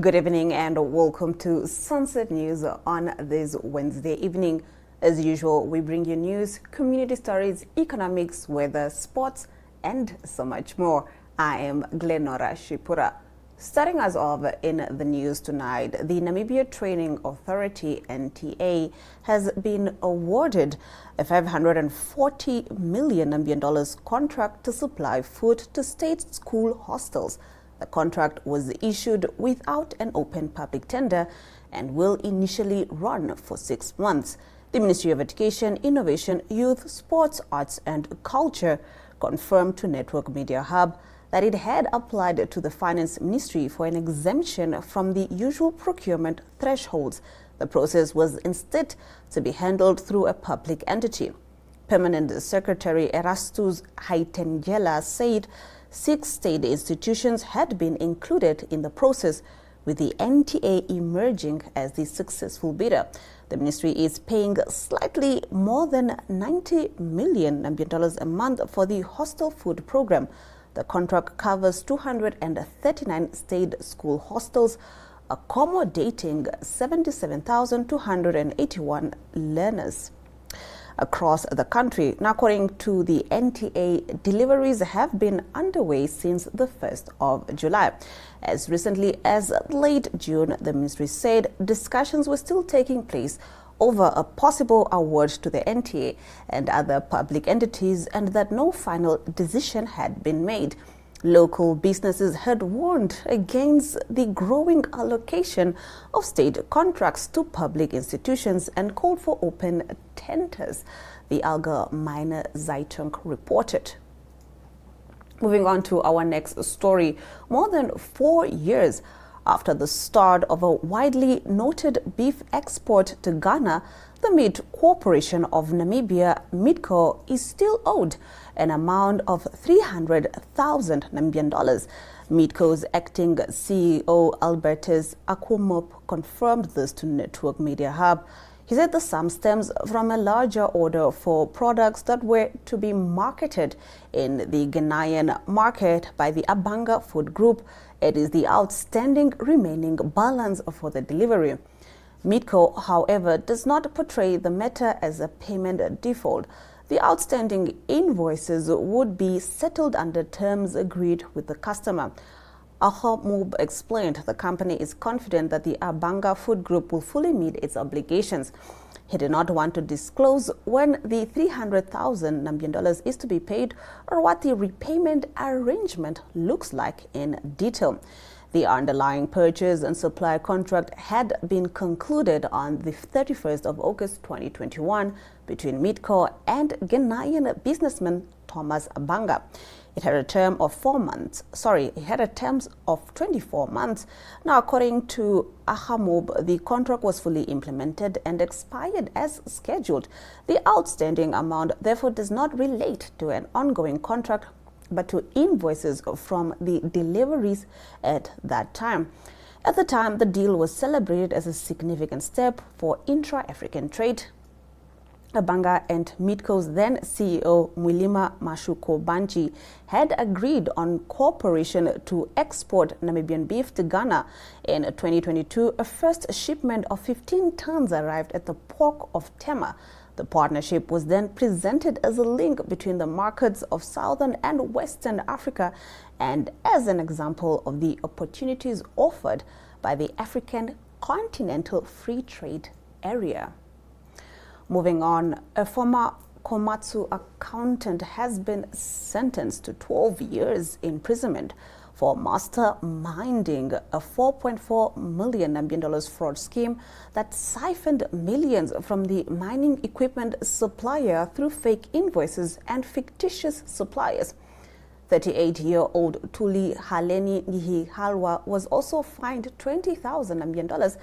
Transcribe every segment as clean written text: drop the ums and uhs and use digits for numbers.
Good evening and welcome to Sunset News on this Wednesday evening. As usual, we bring you news, community stories, economics, weather, sports, and so much more. I am Glenora Shipura. Starting us off in the news tonight, the Namibia Training Authority, NTA, has been awarded a $540 million contract to supply food to state school hostels. The contract was issued without an open public tender and will initially run for 6 months. The Ministry of Education, Innovation, Youth, Sports, Arts and Culture confirmed to Network Media Hub that it had applied to the Finance Ministry for an exemption from the usual procurement thresholds. The process was instead to be handled through a public entity. Permanent Secretary Erastus Haitengela said 6 state institutions had been included in the process, with the NTA emerging as the successful bidder. The ministry is paying slightly more than $90 million a month for the hostel food program. The contract covers 239 state school hostels, accommodating 77,281 learners across the country. Now, according to the NTA, deliveries have been underway since the 1st of July. As recently as late June, the ministry said discussions were still taking place over a possible award to the NTA and other public entities, and that no final decision had been made. Local businesses had warned against the growing allocation of state contracts to public institutions and called for open tenders, the Allgemeine Zeitung reported. Moving on to our next story, more than 4 years after the start of a widely noted beef export to Ghana, the Meat Corporation of Namibia, MIDCO, is still owed an amount of $300,000 Namibian dollars. MIDCO's acting CEO, Albertus Akwomop, confirmed this to Network Media Hub. He said the sum stems from a larger order for products that were to be marketed in the Ghanaian market by the Abanga Food Group. It is the outstanding remaining balance for the delivery. MIDCO, however, does not portray the matter as a payment default. The outstanding invoices would be settled under terms agreed with the customer. Akwomop explained the company is confident that the Abanga Food Group will fully meet its obligations. He did not want to disclose when the $300,000 Namibian dollars is to be paid or what the repayment arrangement looks like in detail. The underlying purchase and supply contract had been concluded on the 31st of August 2021 between MIDCO and Ghanaian businessman Thomas Abanga. It had a term of 4 months. It had a term of 24 months. Now, according to Akwomop, the contract was fully implemented and expired as scheduled. The outstanding amount, therefore, does not relate to an ongoing contract, but to invoices from the deliveries at that time. At the time, the deal was celebrated as a significant step for intra-African trade. Abanga and MIDCO's then CEO, Mwilima Mashuko-Banji, had agreed on cooperation to export Namibian beef to Ghana. In 2022, a first shipment of 15 tons arrived at the port of Tema. The partnership was then presented as a link between the markets of Southern and Western Africa and as an example of the opportunities offered by the African Continental Free Trade Area. Moving on, a former Komatsu accountant has been sentenced to 12 years imprisonment for masterminding a $4.4 million fraud scheme that siphoned millions from the mining equipment supplier through fake invoices and fictitious suppliers. 38-year-old Tuli Haleni Ngihalwa was also fined $20,000 Namibian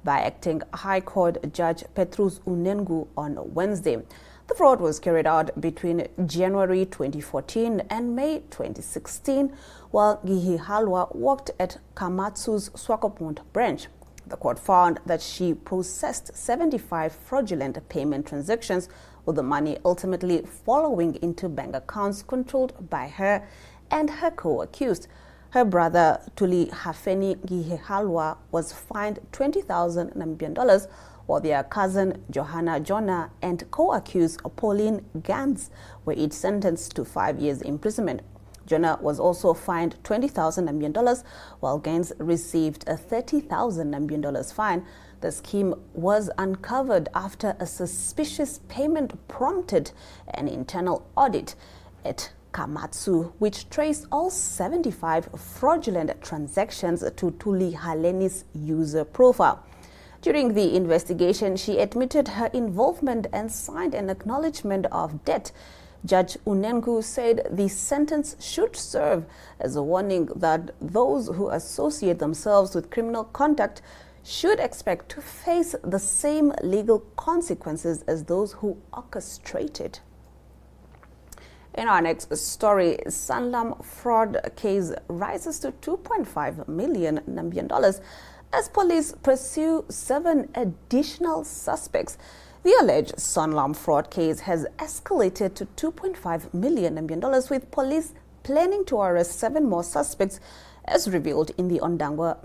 by acting High Court Judge Petrus Unengu on Wednesday. The fraud was carried out between January 2014 and May 2016, while Ngihalwa worked at Komatsu's Swakopmund branch. The court found that she processed 75 fraudulent payment transactions, with the money ultimately following into bank accounts controlled by her and her co-accused. Her brother, Tuli Hafeni Gihehalwa, was fined 20,000 Namibian dollars, while their cousin, Johanna Jonah, and co-accused Pauline Gans were each sentenced to 5 years imprisonment. Jonah was also fined 20,000 Namibian dollars, while Gans received a 30,000 Namibian dollars fine. The scheme was uncovered after a suspicious payment prompted an internal audit at Kamatsu, which traced all 75 fraudulent transactions to Tuli Haleni's user profile. During the investigation, she admitted her involvement and signed an acknowledgement of debt. Judge Unengu said the sentence should serve as a warning that those who associate themselves with criminal conduct should expect to face the same legal consequences as those who orchestrated. In our next story, Sanlam fraud case rises to 2.5 million Namibian dollars as police pursue 7 additional suspects. The alleged Sanlam fraud case has escalated to 2.5 million Namibian dollars, with police planning to arrest 7 more suspects, as revealed in the Ondangwa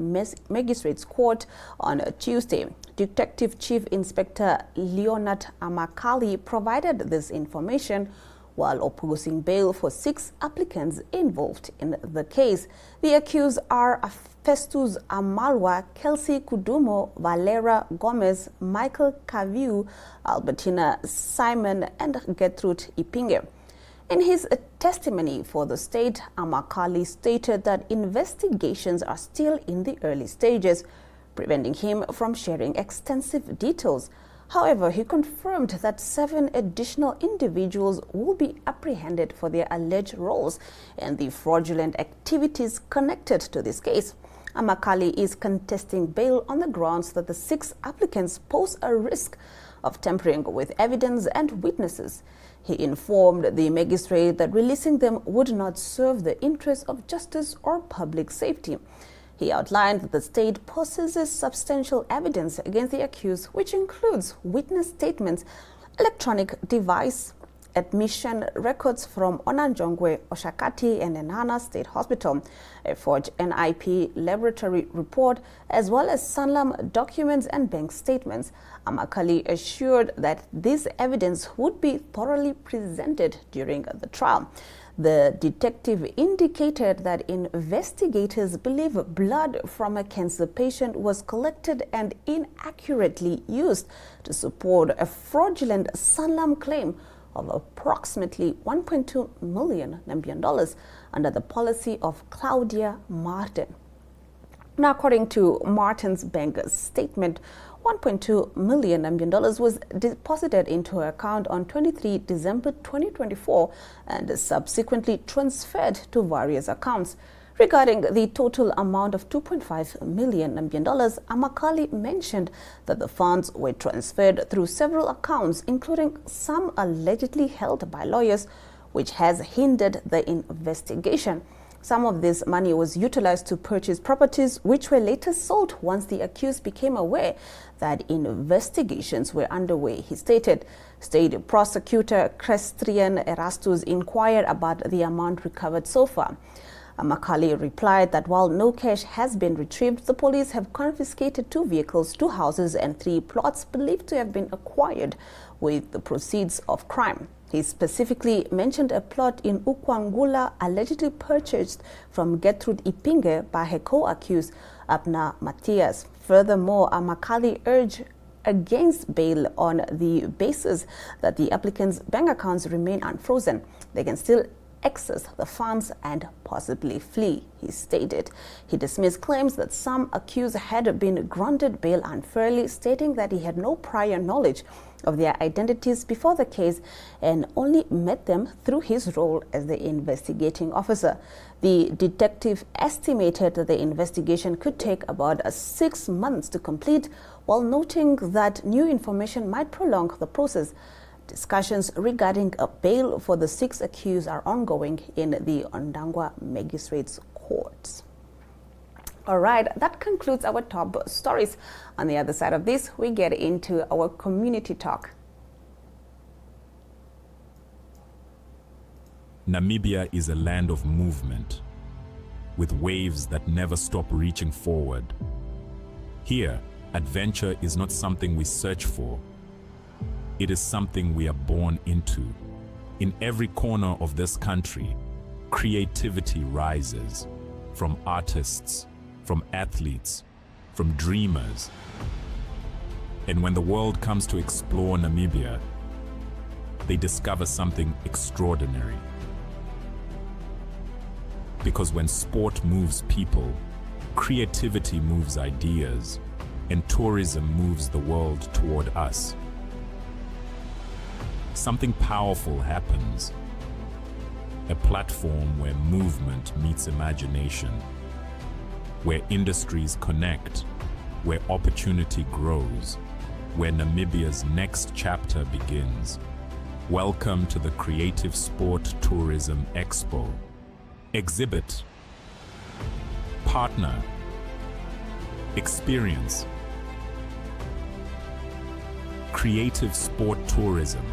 Magistrates Court on Tuesday. Detective Chief Inspector Leonard Amakali provided this information while opposing bail for 6 applicants involved in the case. The accused are Festus Amalwa, Kelsey Kudumo, Valera Gomez, Michael Kaviu, Albertina Simon, and Gertrude Ipinge. In his testimony for the state, Amakali stated that investigations are still in the early stages, preventing him from sharing extensive details. However, he confirmed that 7 additional individuals will be apprehended for their alleged roles in the fraudulent activities connected to this case. Amakali is contesting bail on the grounds that the 6 applicants pose a risk of tampering with evidence and witnesses. He informed the magistrate that releasing them would not serve the interests of justice or public safety. He outlined that the state possesses substantial evidence against the accused, which includes witness statements, electronic device, admission records from Onanjongwe, Oshakati, and Enana State Hospital, a forged NIP laboratory report, as well as Sanlam documents and bank statements. Amakali assured that this evidence would be thoroughly presented during the trial. The detective indicated that investigators believe blood from a cancer patient was collected and inaccurately used to support a fraudulent Sanlam claim of approximately 1.2 million Namibian dollars under the policy of Claudia Martin. Now, according to Martin's banker's statement, 1.2 million Namibian dollars was deposited into her account on 23 December 2024 and subsequently transferred to various accounts. Regarding the total amount of 2.5 million Namibian dollars, Amakali mentioned that the funds were transferred through several accounts, including some allegedly held by lawyers, which has hindered the investigation. Some of this money was utilized to purchase properties, which were later sold once the accused became aware that investigations were underway, he stated. State Prosecutor Christian Erastus inquired about the amount recovered so far. Amakali replied that while no cash has been retrieved, the police have confiscated 2 vehicles, 2 houses, and 3 plots believed to have been acquired with the proceeds of crime. He specifically mentioned a plot in Ukwangula allegedly purchased from Gertrude Ipinge by her co-accused Abna Matthias. Furthermore, Amakali urged against bail on the basis that the applicants' bank accounts remain unfrozen. They can still access the funds and possibly flee, he stated. He dismissed claims that some accused had been granted bail unfairly, stating that he had no prior knowledge of their identities before the case and only met them through his role as the investigating officer. The detective estimated that the investigation could take about 6 months to complete, while noting that new information might prolong the process. Discussions regarding a bail for the 6 accused are ongoing in the Ondangwa Magistrates Courts. All right, that concludes our top stories. On the other side of this, we get into our community talk. Namibia is a land of movement. with waves that never stop reaching forward. Here, adventure is not something we search for. It is something we are born into. In every corner of this country, creativity rises, from artists, from athletes, from dreamers. And when the world comes to explore Namibia, they discover something extraordinary. Because when sport moves people, creativity moves ideas, and tourism moves the world toward us. Something powerful happens. A platform where movement meets imagination, where industries connect, where opportunity grows, where Namibia's next chapter begins. Welcome to the Creative Sport Tourism Expo. Exhibit, partner, experience. Creative Sport Tourism.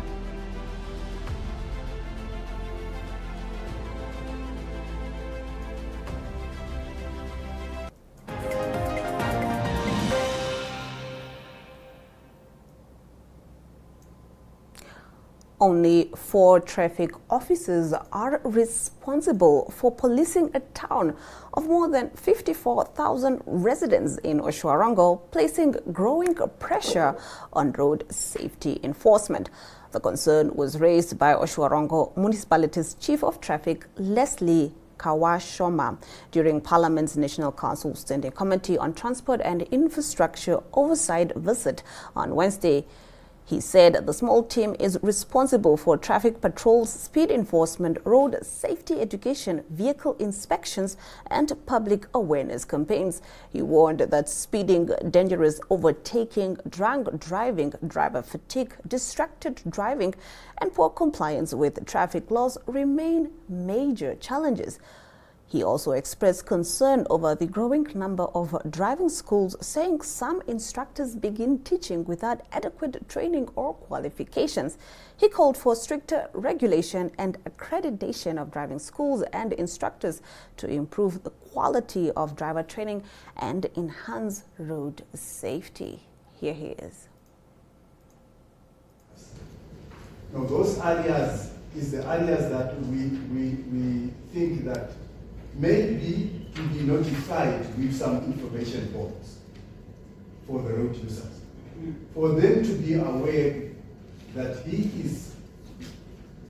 Only 4 traffic officers are responsible for policing a town of more than 54,000 residents in Oshuarango, placing growing pressure on road safety enforcement. The concern was raised by Oshuarango Municipality's Chief of Traffic, Leslie Kawashoma, during Parliament's National Council Standing Committee on Transport and Infrastructure oversight visit on Wednesday. He said the small team is responsible for traffic patrols, speed enforcement, road safety education, vehicle inspections, and public awareness campaigns. He warned that speeding, dangerous overtaking, drunk driving, driver fatigue, distracted driving, and poor compliance with traffic laws remain major challenges. He also expressed concern over the growing number of driving schools, saying some instructors begin teaching without adequate training or qualifications. He called for stricter regulation and accreditation of driving schools and instructors to improve the quality of driver training and enhance road safety. Here he is. Now, those areas is the areas that we think that maybe to be notified with some information boards for the road users, for them to be aware that he is,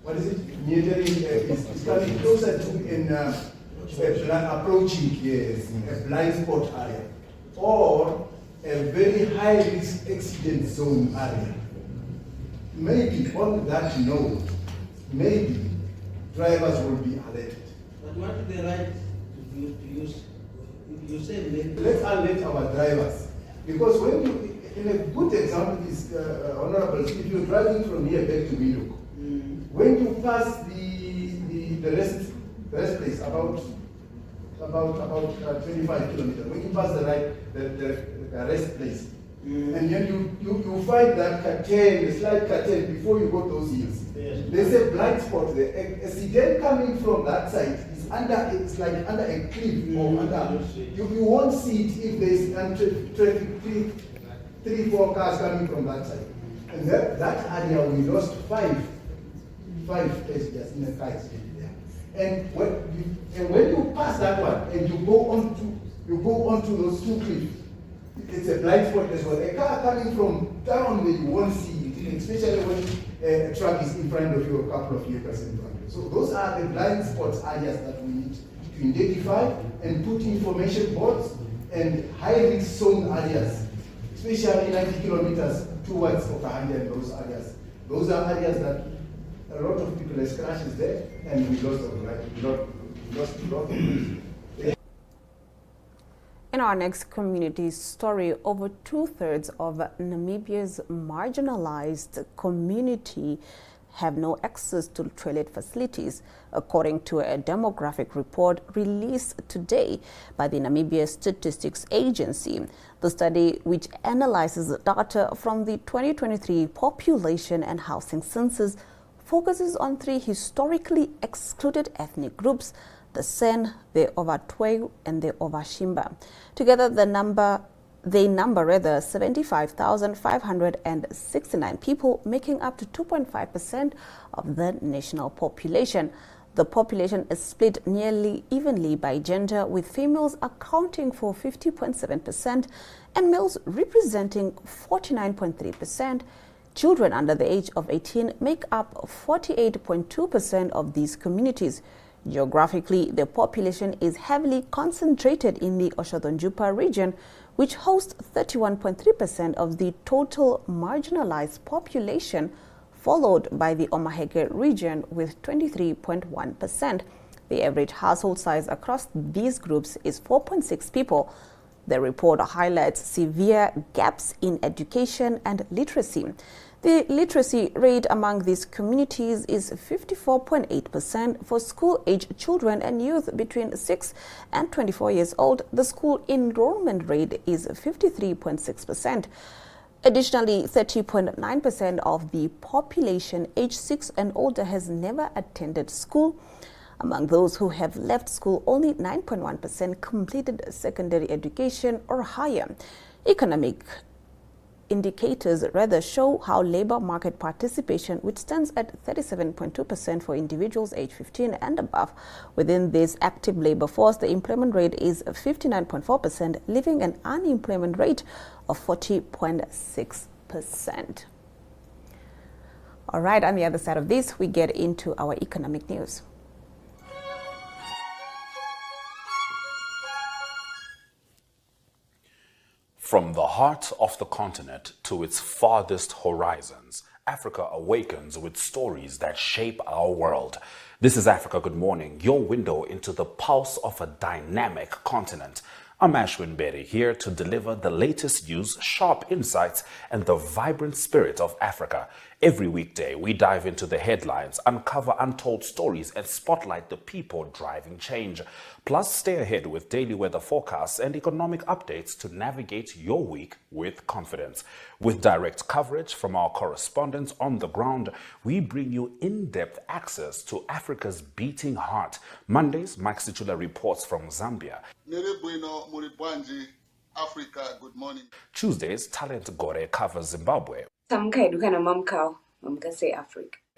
is coming closer to approaching a blind spot area or a very high risk accident zone area. Maybe on that note, maybe drivers will be alerted. But what is the right to use? You say let's alert our drivers, because when you, in a good example is honorable, if you're driving from here back to Windhoek, when you pass the rest place about 25 kilometers, when you pass the rest place, and then you find that curtain, the slight curtain before you go those hills. Yes. There's a blind spot there. A sedan coming from that side is under, it's like under a cliff or under. You won't see it if there's traffic, three, 4 cars coming from that side. And that area we lost five passengers in a car accident there. And when you pass that one and you go onto those 2 cliffs, it's a blind spot as well. A car coming from down there, you won't see it, especially when a truck is in front of you, a couple of vehicles in front of you. So those are the blind spots areas that we need to identify and put information boards and high-risk zone areas, especially 90 kilometers towards Okahanja and those areas. Those are areas that a lot of people has crashes there, and we lost a lot of people. In our next community story, over 2/3 of Namibia's marginalized community have no access to toilet facilities, according to a demographic report released today by the Namibia Statistics Agency. The study, which analyzes data from the 2023 population and housing census, focuses on 3 historically excluded ethnic groups: the Sen, the Ovatwe, and the Ovashimba. Together, they number 75,569 people, making up to 2.5% of the national population. The population is split nearly evenly by gender, with females accounting for 50.7% and males representing 49.3%. Children under the age of 18 make up 48.2% of these communities. Geographically, the population is heavily concentrated in the Oshadonjupa region, which hosts 31.3% of the total marginalized population, followed by the Omaheke region with 23.1%. The average household size across these groups is 4.6 people. The report highlights severe gaps in education and literacy. The literacy rate among these communities is 54.8% for school-age children and youth between 6 and 24 years old. The school enrollment rate is 53.6%. Additionally, 30.9% of the population aged 6 and older has never attended school. Among those who have left school, only 9.1% completed secondary education or higher. Economic indicators rather show how labor market participation, which stands at 37.2% for individuals aged 15 and above. Within this active labor force, the employment rate is 59.4%, leaving an unemployment rate of 40.6%. All right, on the other side of this, we get into our economic news. From the heart of the continent to its farthest horizons, Africa awakens with stories that shape our world. This is Africa Good Morning, your window into the pulse of a dynamic continent. I'm Ashwin Berry, here to deliver the latest news, sharp insights, and the vibrant spirit of Africa. Every weekday, we dive into the headlines, uncover untold stories, and spotlight the people driving change. Plus, stay ahead with daily weather forecasts and economic updates to navigate your week with confidence. With direct coverage from our correspondents on the ground, we bring you in-depth access to Africa's beating heart. Mondays, Mike Situla reports from Zambia. Africa Good Morning. Tuesdays, Talent Gore covers Zimbabwe.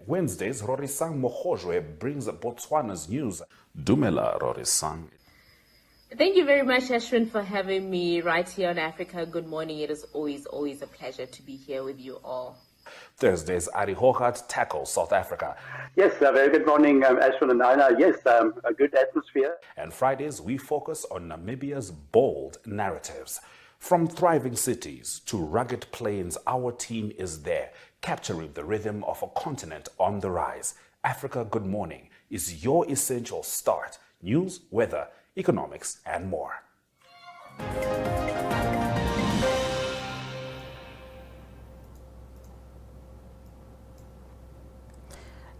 Wednesdays, Rorisang Mohojwe brings Botswana's news. Dumela, Rorisang. Thank you very much, Ashwin, for having me right here on Africa Good Morning. It is always a pleasure to be here with you all. Thursdays, Ari Hogarth tackles South Africa. Yes, very good morning, Ashwin and Aina. Yes, a good atmosphere. And Fridays, we focus on Namibia's bold narratives. From thriving cities to rugged plains, our team is there, capturing the rhythm of a continent on the rise. Africa Good Morning is your essential start. News, weather, economics, and more.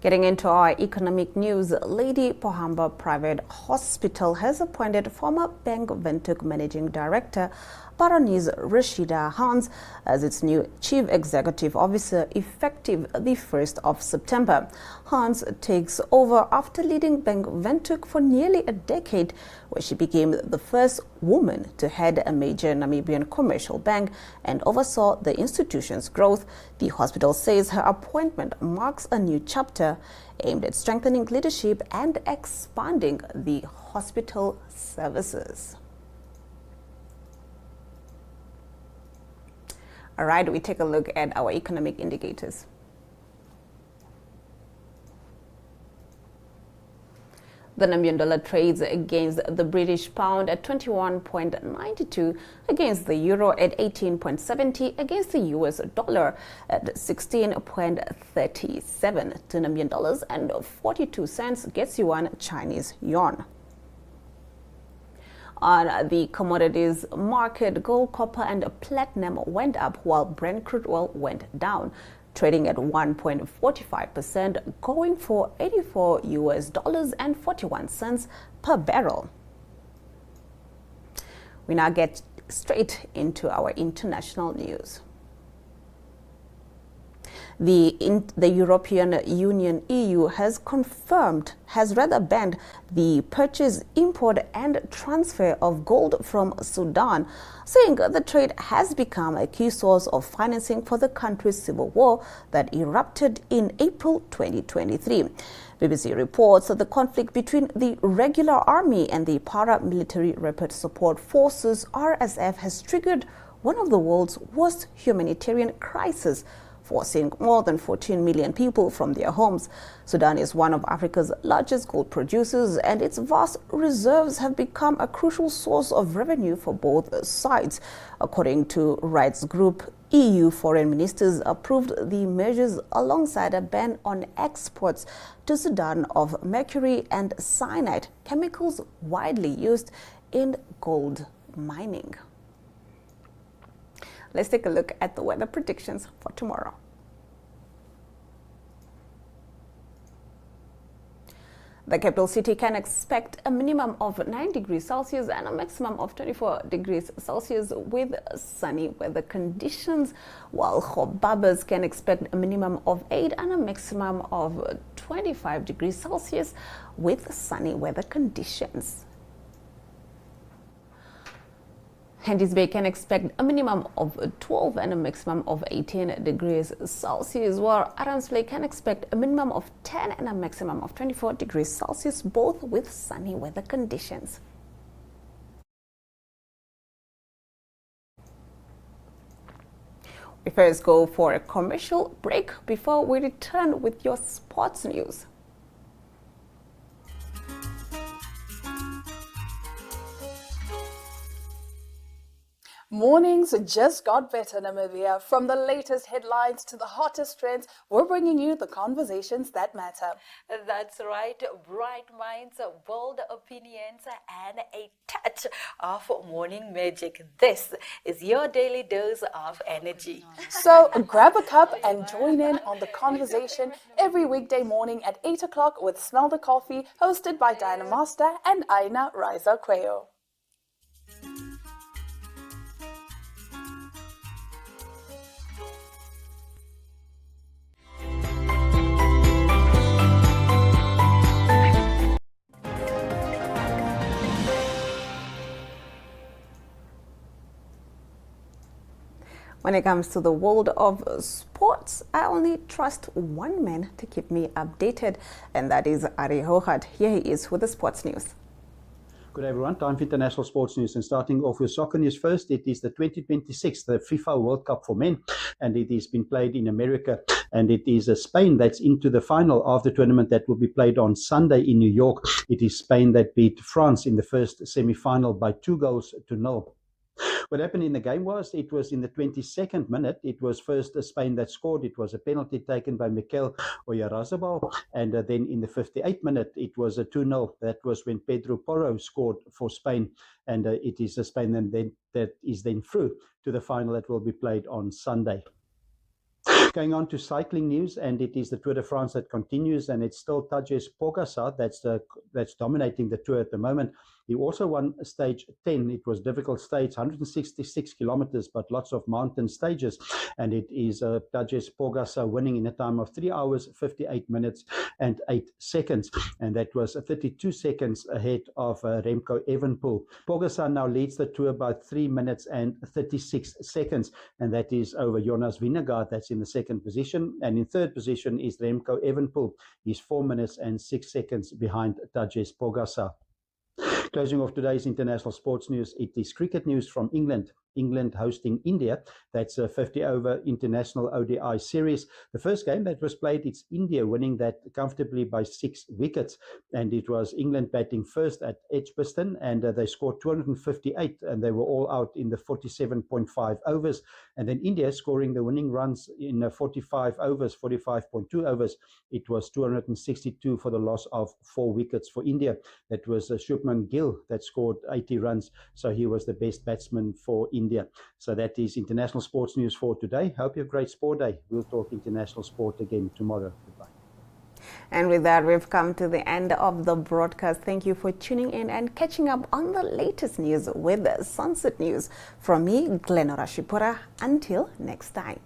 Getting into our economic news, Lady Pohamba Private Hospital has appointed former Bank Windhoek Managing Director Baroness Rashida Hans as its new Chief Executive Officer effective the 1st of September. Hans takes over after leading Bank Windhoek for nearly a decade, where she became the first woman to head a major Namibian commercial bank and oversaw the institution's growth. The hospital says her appointment marks a new chapter aimed at strengthening leadership and expanding the hospital services. All right, we take a look at our economic indicators. The Namibian dollar trades against the British pound at 21.92, against the euro at 18.70, against the US dollar at 16.37. 2 Namibian dollars and 42 cents gets you one Chinese yuan. On the commodities market, gold, copper, and platinum went up while Brent crude oil went down, trading at 1.45%, going for $84.41 per barrel. We now get straight into our international news. The European Union, EU, has banned the purchase, import and transfer of gold from Sudan, saying the trade has become a key source of financing for the country's civil war that erupted in April 2023. BBC reports that the conflict between the regular army and the paramilitary Rapid Support Forces, RSF, has triggered one of the world's worst humanitarian crises, forcing more than 14 million people from their homes. Sudan is one of Africa's largest gold producers, and its vast reserves have become a crucial source of revenue for both sides. According to rights group, EU foreign ministers approved the measures alongside a ban on exports to Sudan of mercury and cyanide, chemicals widely used in gold mining. Let's take a look at the weather predictions for tomorrow. The capital city can expect a minimum of 9 degrees Celsius and a maximum of 24 degrees Celsius with sunny weather conditions, while Gobabas can expect a minimum of 8 and a maximum of 25 degrees Celsius with sunny weather conditions. Henties Bay can expect a minimum of 12 and a maximum of 18 degrees Celsius, while Adams Bay can expect a minimum of 10 and a maximum of 24 degrees Celsius, both with sunny weather conditions. We first go for a commercial break before we return with your sports news. Mornings just got better, Namibia. From the latest headlines to the hottest trends, we're bringing you the conversations that matter. That's right. Bright minds, bold opinions, and a touch of morning magic. This is your daily dose of energy. So grab a cup and join in on the conversation every weekday morning at 8 o'clock with Smell the Coffee, hosted by Diana Master and Aina Riza Quayo. When it comes to the world of sports, I only trust one man to keep me updated, and that is Ari Hohat. Here he is with the sports news. Good day, everyone. Time for international sports news. And starting off with soccer news first, it is the 2026 the FIFA World Cup for men, and it has been played in America. And it is Spain that's into the final of the tournament that will be played on Sunday in New York. It is Spain that beat France in the first semi-final by 2-0. What happened in the game was, it was in the 22nd minute, it was first Spain that scored. It was a penalty taken by Mikel Oyarzabal, and then in the 58th minute, it was a 2-0. That was when Pedro Porro scored for Spain, and it is Spain that is then through to the final that will be played on Sunday. Going on to cycling news, and it is the Tour de France that continues, and it's still Tadej Pogačar that's dominating the Tour at the moment. He also won stage 10. It was difficult stage, 166 kilometers, but lots of mountain stages. And it is Tadej Pogačar winning in a time of 3 hours, 58 minutes and 8 seconds. And that was 32 seconds ahead of Remco Evenepoel. Pogačar now leads the Tour by 3 minutes and 36 seconds. And that is over Jonas Vingegaard, that's in the second position. And in third position is Remco Evenepoel. He's 4 minutes and 6 seconds behind Tadej Pogačar. Closing off today's international sports news, it is cricket news from England. England hosting India. That's a 50-over international ODI series. The first game that was played, it's India winning that comfortably by 6 wickets. And it was England batting first at Edgbaston, and they scored 258, and they were all out in the 47.5 overs. And then India scoring the winning runs in 45 overs, 45.2 overs. It was 262 for the loss of 4 wickets for India. That was Shubman Gill that scored 80 runs. So he was the best batsman for India. So that is international sports news for today. Hope you have a great sport day. We'll talk international sport again tomorrow. Goodbye. And with that, we've come to the end of the broadcast. Thank you for tuning in and catching up on the latest news with Sunset News. From me, Glenora Shipura. Until next time.